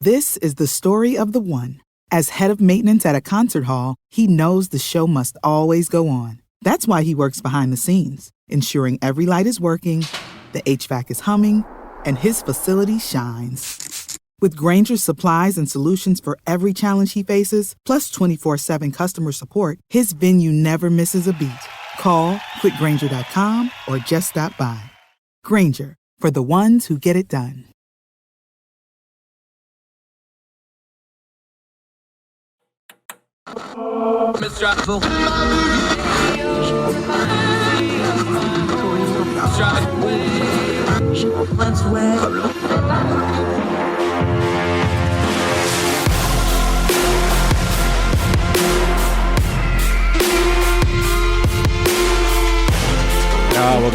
This is the story of the one. As head of maintenance at a concert hall, he knows the show must always go on. That's why he works behind the scenes, ensuring every light is working, the HVAC is humming, and his facility shines. With Grainger's supplies and solutions for every challenge he faces, plus 24/7 customer support, his venue never misses a beat. Call quickgrainger.com or just stop by. Grainger, for the ones who get it done. Welcome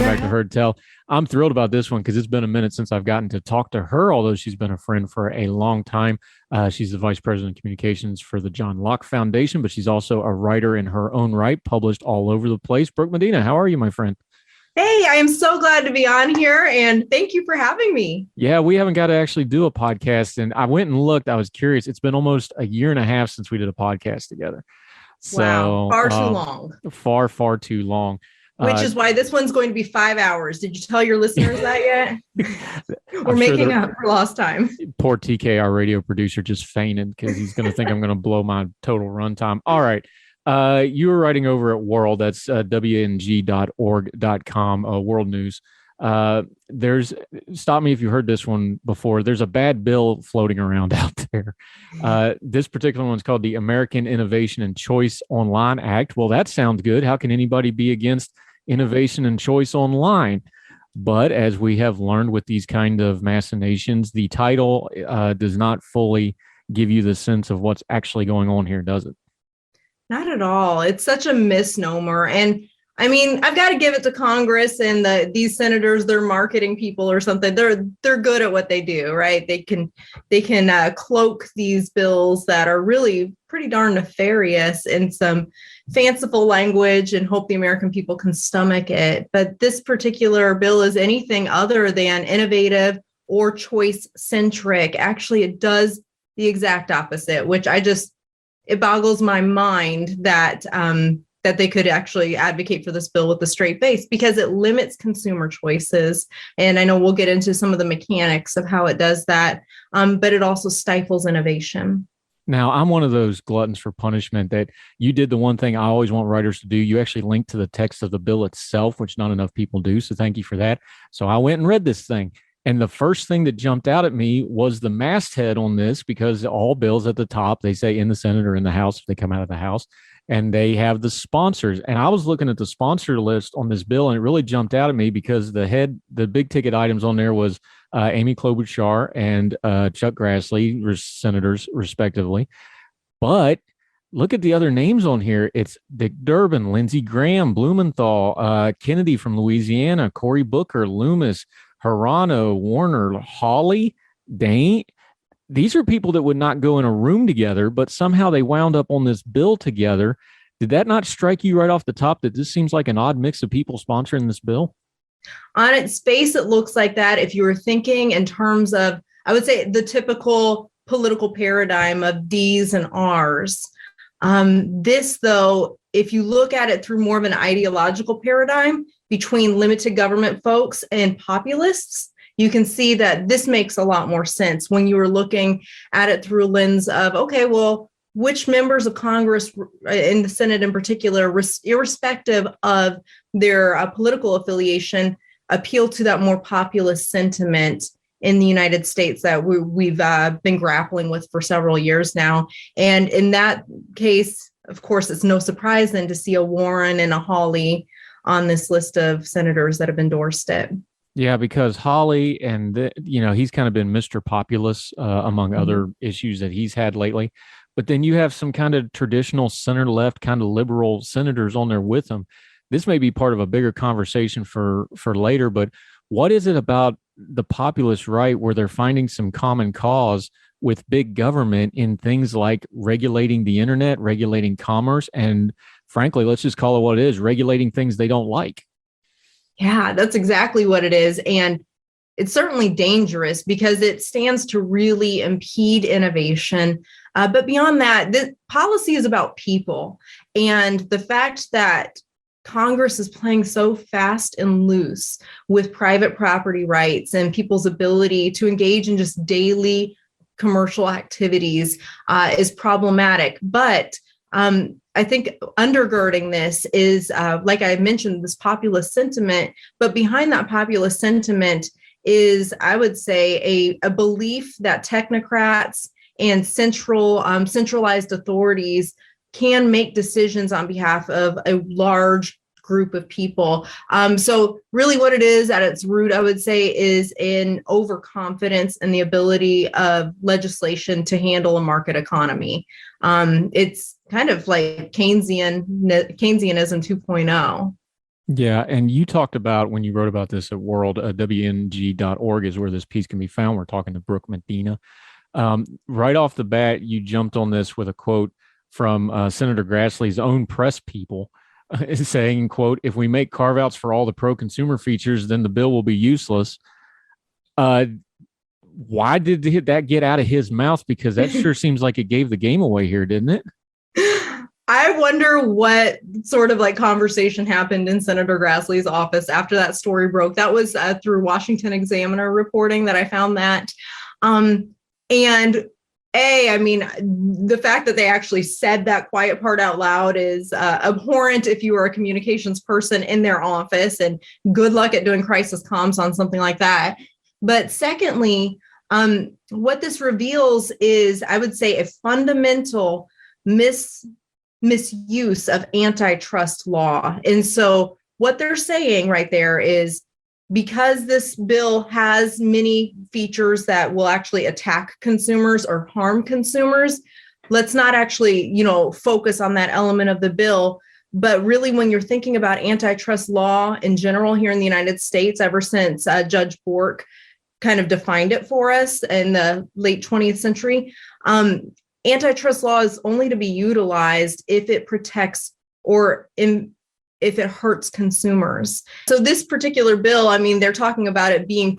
back to Heard Tell. I'm thrilled about this one because it's been a minute since I've gotten to talk to her, although she's been a friend for a long time. She's the Vice President of Communications for the John Locke Foundation, but she's also a writer in her own right, published all over the place. Brooke Molina, how are you, my friend? Hey, I am so glad to be on here, and thank you for having me. Yeah, we haven't got to actually do a podcast, and I went and looked. I was curious. It's been almost a year and a half since we did a podcast together. So, wow, far too long. Far too long. Which is why this one's going to be 5 hours. Did you tell your listeners that yet? We're making up for lost time. Poor TK, our radio producer, just fainted because he's going to think I'm going to blow my total runtime. All right. You were writing over at World. That's wng.org.com, World News. Stop me if you heard this one before. There's a bad bill floating around out there. This particular one's called the American Innovation and Choice Online Act. Well, that sounds good. How can anybody be against innovation and choice online? But as we have learned with these kind of machinations, the title does not fully give you the sense of what's actually going on here, does it? Not at all. It's such a misnomer. And I mean, I've got to give it to Congress and these senators. They're marketing people or something. They're good at what they do, right? They can cloak these bills that are really pretty darn nefarious in some fanciful language and hope the American people can stomach it. But this particular bill is anything other than innovative or choice centric. Actually, it does the exact opposite, which it boggles my mind that they could actually advocate for this bill with a straight face, because it limits consumer choices. And I know we'll get into some of the mechanics of how it does that, but it also stifles innovation. Now, I'm one of those gluttons for punishment that you did the one thing I always want writers to do. You actually linked to the text of the bill itself, which not enough people do. So thank you for that. So I went and read this thing. And the first thing that jumped out at me was the masthead on this, because all bills at the top, they say in the Senate or in the House if they come out of the House, and they have the sponsors. And I was looking at the sponsor list on this bill, and it really jumped out at me because the big ticket items on there was Amy Klobuchar and Chuck Grassley, senators respectively. But look at the other names on here. It's Dick Durbin, Lindsey Graham, Blumenthal, Kennedy from Louisiana, Cory Booker, Loomis, Hirano, Warner, Hawley, Dane. These are people that would not go in a room together, but somehow they wound up on this bill together. Did that not strike you right off the top that this seems like an odd mix of people sponsoring this bill? On its face, it looks like that. If you were thinking in terms of, I would say, the typical political paradigm of D's and R's. This, though, if you look at it through more of an ideological paradigm between limited government folks and populists, you can see that this makes a lot more sense when you were looking at it through a lens of, okay, well, which members of Congress in the Senate in particular, irrespective of their political affiliation, appeal to that more populist sentiment in the United States that we've been grappling with for several years now. And in that case, of course, it's no surprise then to see a Warren and a Hawley on this list of senators that have endorsed it. Yeah, because Hawley and, he's kind of been Mr. Populous among other issues that he's had lately. But then you have some kind of traditional center-left kind of liberal senators on there with him. This may be part of a bigger conversation for later, but what is it about the populist right where they're finding some common cause with big government in things like regulating the internet, regulating commerce, and frankly, let's just call it what it is, regulating things they don't like? Yeah, that's exactly what it is. And it's certainly dangerous because it stands to really impede innovation. But beyond that, the policy is about people. And the fact that Congress is playing so fast and loose with private property rights and people's ability to engage in just daily commercial activities is problematic. But I think undergirding this is, like I mentioned, this populist sentiment. But behind that populist sentiment is, I would say, a belief that technocrats and centralized authorities can make decisions on behalf of a large group of people. So really what it is at its root, I would say, is an overconfidence in the ability of legislation to handle a market economy. It's kind of like Keynesianism 2.0. Yeah. And you talked about, when you wrote about this at World, WNG.org is where this piece can be found. We're talking to Brooke Molina. Right off the bat, you jumped on this with a quote from Senator Grassley's own press people, saying, quote, "If we make carve-outs for all the pro-consumer features, then the bill will be useless." Why did that get out of his mouth? Because that sure seems like it gave the game away here, didn't it? I wonder what sort of like conversation happened in Senator Grassley's office after that story broke. That was through Washington Examiner reporting that I found that. I mean, the fact that they actually said that quiet part out loud is abhorrent if you are a communications person in their office, and good luck at doing crisis comms on something like that. But secondly, what this reveals is, I would say, a fundamental misuse of antitrust law. And so what they're saying right there is, because this bill has many features that will actually attack consumers or harm consumers, let's not actually, focus on that element of the bill. But really, when you're thinking about antitrust law in general here in the United States, ever since Judge Bork kind of defined it for us in the late 20th century, antitrust law is only to be utilized if it protects or if it hurts consumers. So this particular bill, I mean, they're talking about it being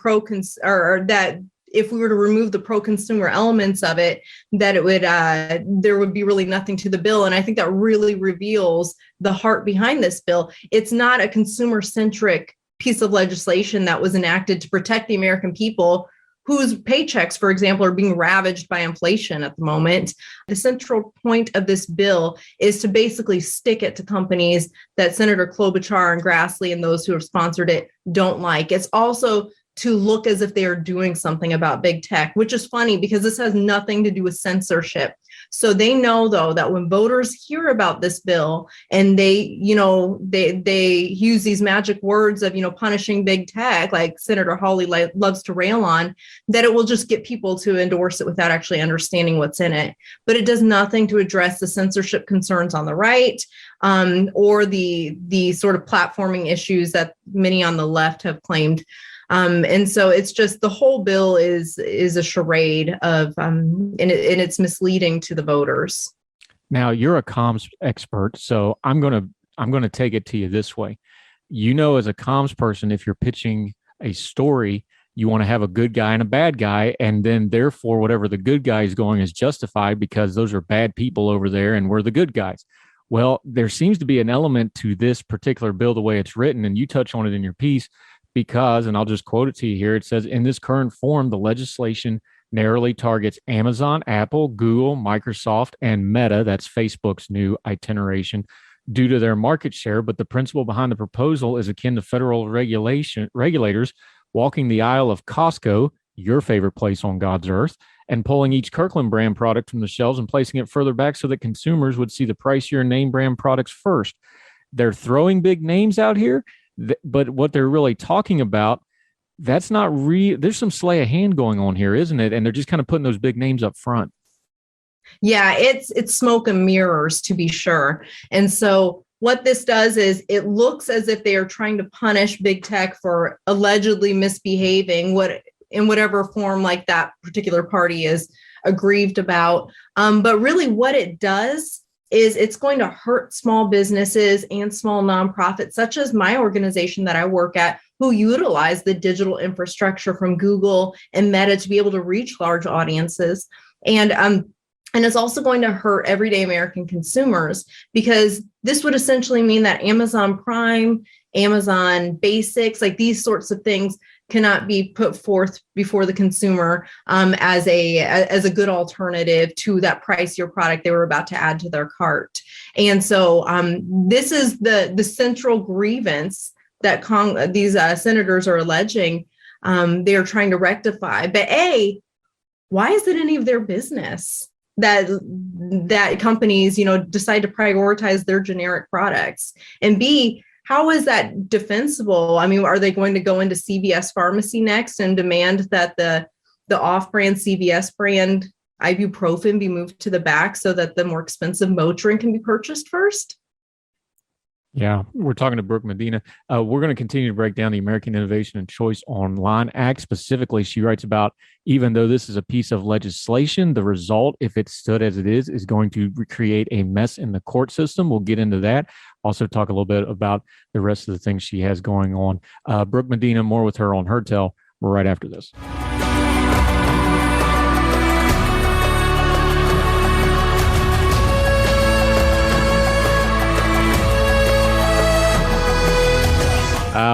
or that if we were to remove the pro-consumer elements of it, that it would there would be really nothing to the bill. And I think that really reveals the heart behind this bill. It's not a consumer-centric piece of legislation that was enacted to protect the American people, whose paychecks, for example, are being ravaged by inflation at the moment. The central point of this bill is to basically stick it to companies that Senator Klobuchar and Grassley and those who have sponsored it don't like. It's also to look as if they are doing something about big tech, which is funny because this has nothing to do with censorship. So they know, though, that when voters hear about this bill and they use these magic words of, punishing big tech, like Senator Hawley loves to rail on, that it will just get people to endorse it without actually understanding what's in it. But it does nothing to address the censorship concerns on the right, or the sort of platforming issues that many on the left have claimed. And so it's just, the whole bill is a charade of, and it's misleading to the voters. Now, you're a comms expert, so I'm gonna take it to you this way. As a comms person, if you're pitching a story, you want to have a good guy and a bad guy, and then therefore whatever the good guy is going is justified because those are bad people over there and we're the good guys. Well, there seems to be an element to this particular bill, the way it's written, and you touch on it in your piece. Because, and I'll just quote it to you here, it says, "In this current form, the legislation narrowly targets Amazon, Apple, Google, Microsoft, and Meta," that's Facebook's new iteration, "due to their market share, but the principle behind the proposal is akin to federal regulators walking the aisle of Costco," your favorite place on God's earth, "and pulling each Kirkland brand product from the shelves and placing it further back so that consumers would see the pricier name brand products first." They're throwing big names out here. But what they're really talking about, that's not real. There's some sleight of hand going on here, isn't it? And they're just kind of putting those big names up front. Yeah, it's smoke and mirrors, to be sure. And so what this does is it looks as if they are trying to punish big tech for allegedly misbehaving in whatever form like that particular party is aggrieved about. But really what it does is it's going to hurt small businesses and small nonprofits, such as my organization that I work at, who utilize the digital infrastructure from Google and Meta to be able to reach large audiences. And it's also going to hurt everyday American consumers, because this would essentially mean that Amazon Prime, Amazon Basics, like these sorts of things cannot be put forth before the consumer as a good alternative to that pricier product they were about to add to their cart. And so this is the central grievance that these senators are alleging they are trying to rectify. But why is it any of their business that companies, decide to prioritize their generic products? And B, how is that defensible? I mean, are they going to go into CVS Pharmacy next and demand that the off-brand CVS brand ibuprofen be moved to the back so that the more expensive Motrin can be purchased first? Yeah, we're talking to Brooke Medina. We're going to continue to break down the American Innovation and Choice Online Act. Specifically, she writes about, even though this is a piece of legislation, the result, if it stood as it is going to create a mess in the court system. We'll get into that. Also talk a little bit about the rest of the things she has going on. Brooke Medina, more with her on Her Tell right after this.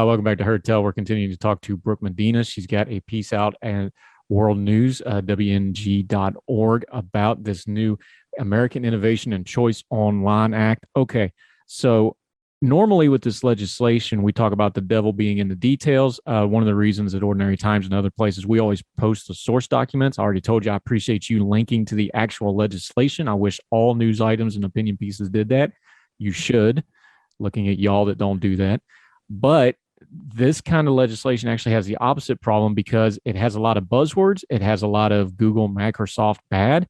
Welcome back to Her Tell. We're continuing to talk to Brooke Medina. She's got a piece out at World News, WNG.org, about this new American Innovation and Choice Online Act. Okay, so normally with this legislation, we talk about the devil being in the details. One of the reasons at Ordinary Times and other places, we always post the source documents. I already told you I appreciate you linking to the actual legislation. I wish all news items and opinion pieces did that. You should, looking at y'all that don't do that. But this kind of legislation actually has the opposite problem, because it has a lot of buzzwords. It has a lot of Google, Microsoft bad.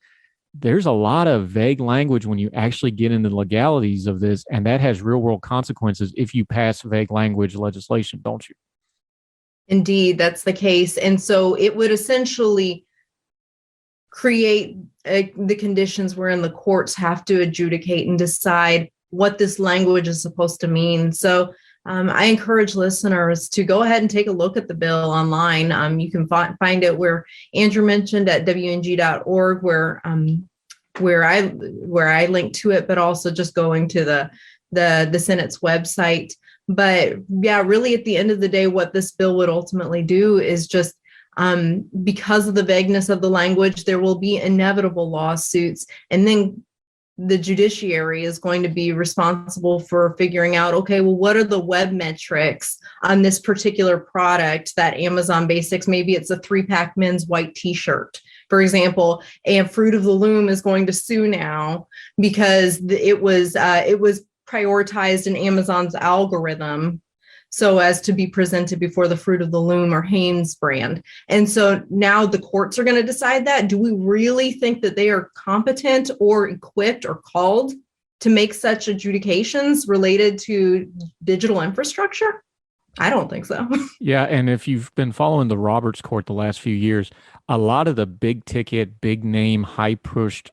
There's a lot of vague language when you actually get into the legalities of this, and that has real world consequences if you pass vague language legislation, don't you? Indeed, that's the case. And so it would essentially create the conditions wherein the courts have to adjudicate and decide what this language is supposed to mean. So I encourage listeners to go ahead and take a look at the bill online. You can find it where Andrew mentioned at WNG.org, where I link to it, but also just going to the Senate's website. But yeah, really at the end of the day, what this bill would ultimately do is just because of the vagueness of the language, there will be inevitable lawsuits, and then the judiciary is going to be responsible for figuring out, okay, well, what are the web metrics on this particular product that Amazon Basics, maybe it's a 3-pack men's white t-shirt, for example, and Fruit of the Loom is going to sue now because it was prioritized in Amazon's algorithm so as to be presented before the Fruit of the Loom or Hanes brand. And so now the courts are going to decide that. Do we really think that they are competent or equipped or called to make such adjudications related to digital infrastructure? I don't think so. Yeah, and if you've been following the Roberts Court the last few years, a lot of the big ticket, big name, high pushed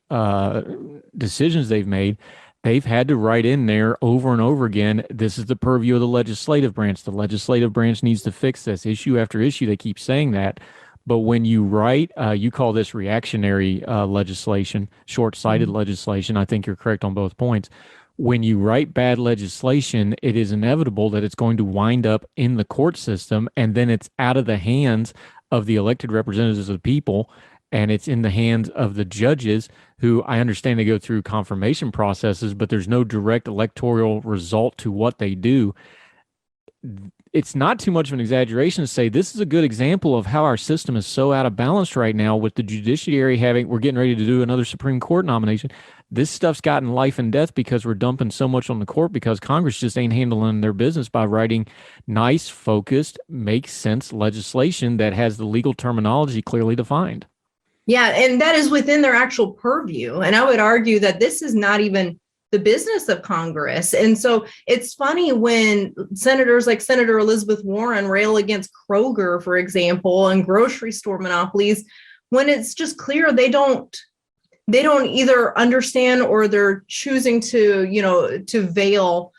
decisions they've made, they've had to write in there over and over again, this is the purview of the legislative branch. The legislative branch needs to fix this. Issue after issue, they keep saying that. But when you write, you call this reactionary legislation, short-sighted legislation. I think you're correct on both points. When you write bad legislation, it is inevitable that it's going to wind up in the court system, and then it's out of the hands of the elected representatives of the people, and it's in the hands of the judges, who I understand they go through confirmation processes, but there's no direct electoral result to what they do. It's not too much of an exaggeration to say this is a good example of how our system is so out of balance right now, with the judiciary we're getting ready to do another Supreme Court nomination. This stuff's gotten life and death because we're dumping so much on the court, because Congress just ain't handling their business by writing nice, focused, makes sense legislation that has the legal terminology clearly defined. Yeah, and that is within their actual purview. And I would argue that this is not even the business of Congress. And so it's funny when senators like Senator Elizabeth Warren rail against Kroger, for example, and grocery store monopolies, when it's just clear they don't either understand, or they're choosing to veil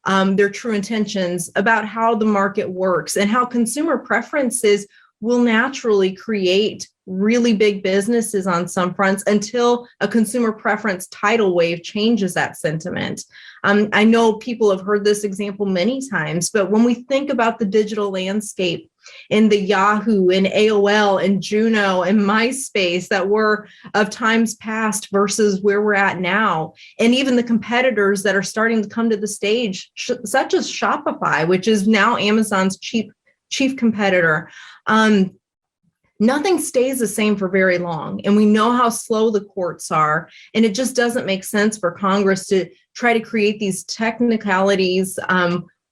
their true intentions about how the market works and how consumer preferences will naturally create really big businesses on some fronts until a consumer preference tidal wave changes that sentiment. I know people have heard this example many times, but when we think about the digital landscape in the Yahoo and AOL and Juno and MySpace that were of times past versus where we're at now, and even the competitors that are starting to come to the stage, such as Shopify, which is now Amazon's chief competitor. Nothing stays the same for very long. And we know how slow the courts are. And it just doesn't make sense for Congress to try to create these technicalities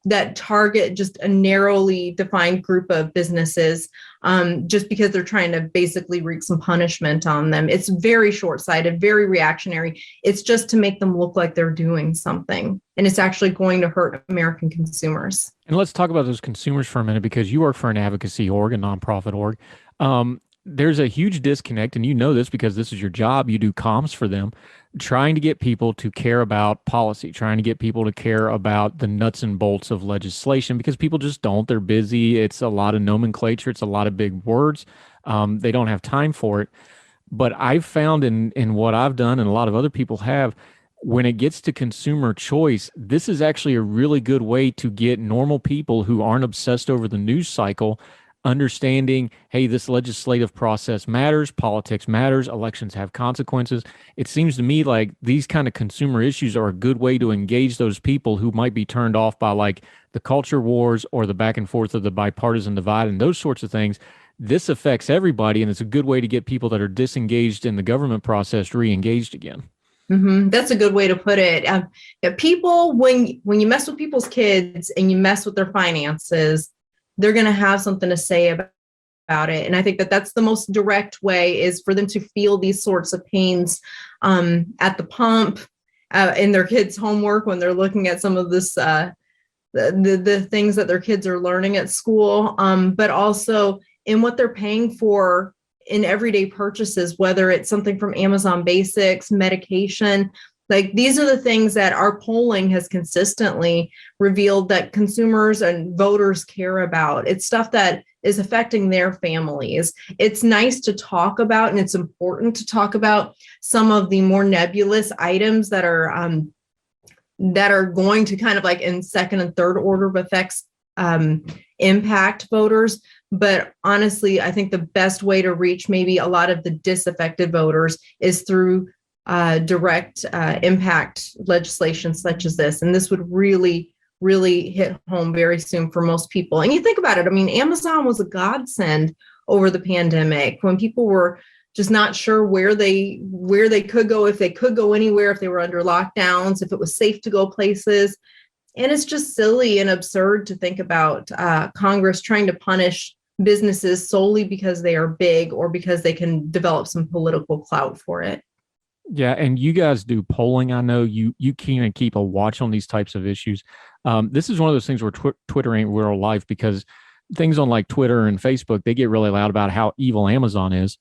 that target just a narrowly defined group of businesses just because they're trying to basically wreak some punishment on them. It's very short-sighted, very reactionary. It's just to make them look like they're doing something. And it's actually going to hurt American consumers. And let's talk about those consumers for a minute, because you work for an advocacy org, a nonprofit org. There's a huge disconnect, and you know this because this is your job. You do comms for them, trying to get people to care about policy, trying to get people to care about the nuts and bolts of legislation, because people just don't. They're busy. It's a lot of nomenclature. It's a lot of big words. They don't have time for it. But I've found in what I've done, and a lot of other people have, when it gets to consumer choice, this is actually a really good way to get normal people who aren't obsessed over the news cycle understanding, hey, this legislative process matters, politics matters, elections have consequences. It seems to me like these kind of consumer issues are a good way to engage those people who might be turned off by like the culture wars or the back and forth of the bipartisan divide and those sorts of things. This affects everybody, and it's a good way to get people that are disengaged in the government process re-engaged again. Mm-hmm. That's a good way to put it. People, when you mess with people's kids and you mess with their finances, they're going to have something to say about it. And I think that that's the most direct way, is for them to feel these sorts of pains at the pump, in their kids' homework, when they're looking at some of this, the things that their kids are learning at school, but also in what they're paying for in everyday purchases, whether it's something from Amazon Basics, medication. Like, these are the things that our polling has consistently revealed that consumers and voters care about. It's stuff that is affecting their families. It's nice to talk about, and it's important to talk about some of the more nebulous items that are going to kind of like in second and third order of effects impact voters. But honestly, I think the best way to reach maybe a lot of the disaffected voters is through direct impact legislation such as this. And this would really, really hit home very soon for most people. And you think about it, I mean, Amazon was a godsend over the pandemic when people were just not sure where they could go, if they could go anywhere, if they were under lockdowns, if it was safe to go places. And it's just silly and absurd to think about Congress trying to punish businesses solely because they are big or because they can develop some political clout for it. Yeah, and you guys do polling. I know you can keep a watch on these types of issues. This is one of those things where Twitter ain't real life, because things on like Twitter and Facebook, they get really loud about how evil Amazon is.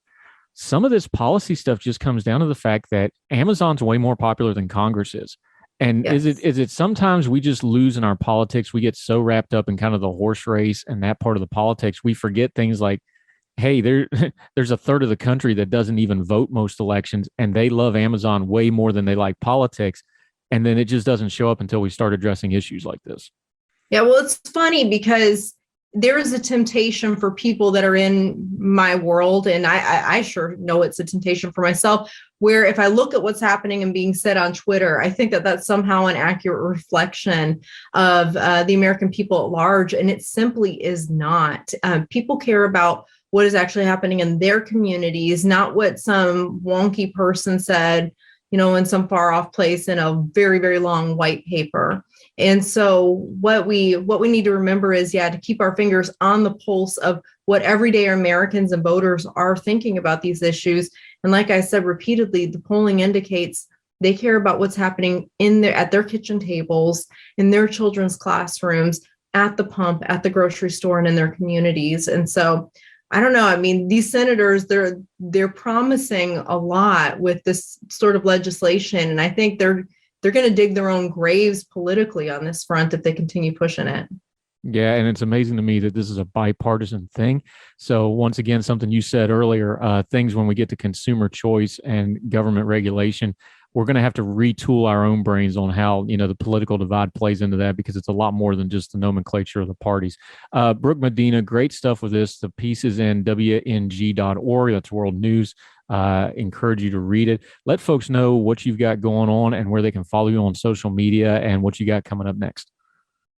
Some of this policy stuff just comes down to the fact that Amazon's way more popular than Congress is. And yes. Is it sometimes we just lose in our politics? We get so wrapped up in kind of the horse race and that part of the politics, we forget things like, hey, there's a third of the country that doesn't even vote most elections, and they love Amazon way more than they like politics. And then it just doesn't show up until we start addressing issues like this. Yeah, well, it's funny because there is a temptation for people that are in my world, and I sure know it's a temptation for myself, where if I look at what's happening and being said on Twitter, I think that that's somehow an accurate reflection of the American people at large, and it simply is not. People care about what is actually happening in their communities, not what some wonky person said, in some far off place in a very, very long white paper. And so what we need to remember is, to keep our fingers on the pulse of what everyday Americans and voters are thinking about these issues. And like I said repeatedly, the polling indicates they care about what's happening at their kitchen tables, in their children's classrooms, at the pump, at the grocery store, and in their communities. And so I don't know. I mean, these senators, they're promising a lot with this sort of legislation. And I think they're they're going to dig their own graves politically on this front if they continue pushing it. Yeah, and it's amazing to me that this is a bipartisan thing. So once again, something you said earlier, things when we get to consumer choice and government regulation, we're going to have to retool our own brains on how, the political divide plays into that, because it's a lot more than just the nomenclature of the parties. Brooke Medina, great stuff with this. The piece is in WNG.org. That's World News. Encourage you to read it. Let folks know what you've got going on and where they can follow you on social media and what you got coming up next.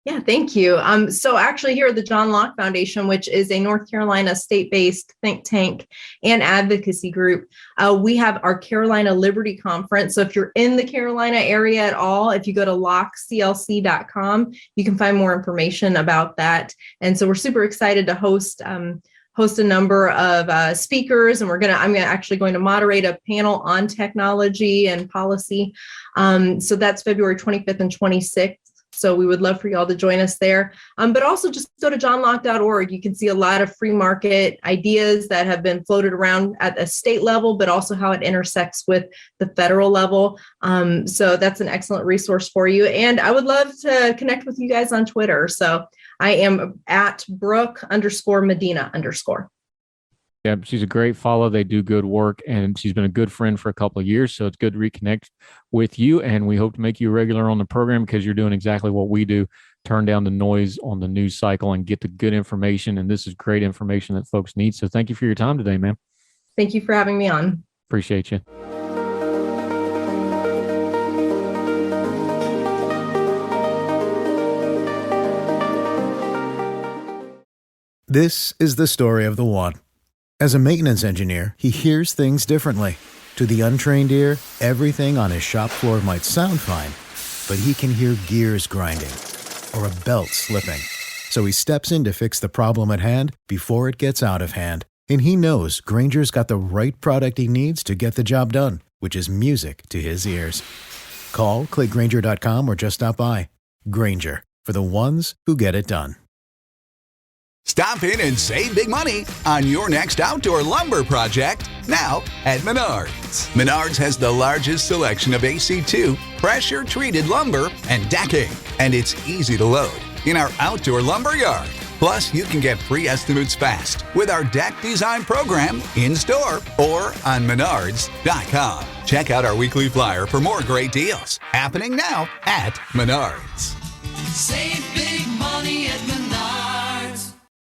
Yeah, thank you. So actually here at the John Locke Foundation, which is a North Carolina state-based think tank and advocacy group, we have our Carolina Liberty Conference. So if you're in the Carolina area at all, if you go to lockclc.com, you can find more information about that. And so we're super excited to host a number of speakers, and I'm actually going to moderate a panel on technology and policy. So that's February 25th and 26th. So we would love for you all to join us there. But also just go to johnlocke.org. You can see a lot of free market ideas that have been floated around at a state level, but also how it intersects with the federal level. So that's an excellent resource for you. And I would love to connect with you guys on Twitter. So I am at Brooke_Medina_. Yeah, she's a great follow. They do good work, and she's been a good friend for a couple of years. So it's good to reconnect with you, and we hope to make you a regular on the program because you're doing exactly what we do: turn down the noise on the news cycle and get the good information. And this is great information that folks need. So thank you for your time today, ma'am. Thank you for having me on. Appreciate you. This is the story of the one. As a maintenance engineer, he hears things differently. To the untrained ear, everything on his shop floor might sound fine, but he can hear gears grinding or a belt slipping. So he steps in to fix the problem at hand before it gets out of hand. And he knows Grainger's got the right product he needs to get the job done, which is music to his ears. Call, click Grainger.com, or just stop by. Grainger, for the ones who get it done. Stop in and save big money on your next outdoor lumber project now at Menards. Menards has the largest selection of AC2 pressure-treated lumber and decking, and it's easy to load in our outdoor lumber yard. Plus, you can get free estimates fast with our deck design program in-store or on Menards.com. Check out our weekly flyer for more great deals happening now at Menards. Save